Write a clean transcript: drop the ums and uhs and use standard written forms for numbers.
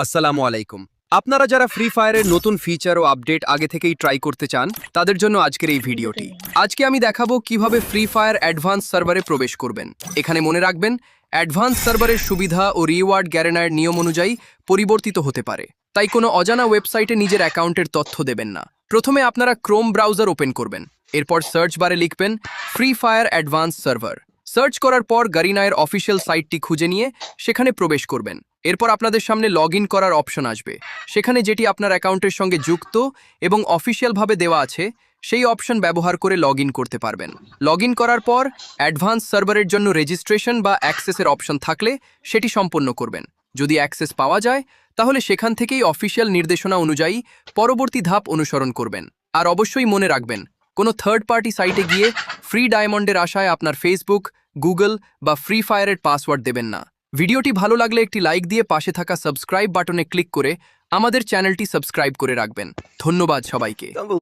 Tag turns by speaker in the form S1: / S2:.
S1: আসসালামু আলাইকুম। আপনারা যারা ফ্রি ফায়ারের নতুন ফিচার ও আপডেট আগে থেকেই ট্রাই করতে চান তাদের জন্য আজকের এই ভিডিওটি। আজকে আমি দেখাবো কিভাবে ফ্রি ফায়ার অ্যাডভান্স সার্ভারে প্রবেশ করবেন। এখানে মনে রাখবেন, অ্যাডভান্স সার্ভারের সুবিধা ও রিওয়ার্ড গ্যারেনার নিয়ম অনুযায়ী পরিবর্তিত হতে পারে, তাই কোনো অজানা ওয়েবসাইটে নিজের অ্যাকাউন্টের তথ্য দেবেন না। প্রথমে আপনারা ক্রোম ব্রাউজার ওপেন করবেন, এরপর সার্চ বারে লিখবেন free fire advance server. Search করার পর গারিনায়ের অফিসিয়াল সাইটটি খুঁজে নিয়ে সেখানে প্রবেশ করবেন। এরপর আপনাদের সামনে লগ ইন করার অপশন আসবে, সেখানে যেটি আপনার অ্যাকাউন্টের সঙ্গে যুক্ত এবং অফিসিয়ালভাবে দেওয়া আছে সেই অপশন ব্যবহার করে লগ ইন করতে পারবেন। লগ ইন করার পর অ্যাডভান্স সার্ভারের জন্য রেজিস্ট্রেশন বা অ্যাক্সেসের অপশন থাকলে সেটি সম্পন্ন করবেন। যদি অ্যাক্সেস পাওয়া যায় তাহলে সেখান থেকেই অফিসিয়াল নির্দেশনা অনুযায়ী পরবর্তী ধাপ অনুসরণ করবেন। আর অবশ্যই মনে রাখবেন, কোনো থার্ড পার্টি সাইটে গিয়ে ফ্রি ডায়মন্ডের আশায় আপনার ফেসবুক, গুগল বা ফ্রি ফায়ারের পাসওয়ার্ড দেবেন না। ভিডিওটি ভালো লাগলে একটি লাইক দিয়ে পাশে থাকা সাবস্ক্রাইব বাটনে ক্লিক করে আমাদের চ্যানেলটি সাবস্ক্রাইব করে রাখবেন। ধন্যবাদ সবাইকে।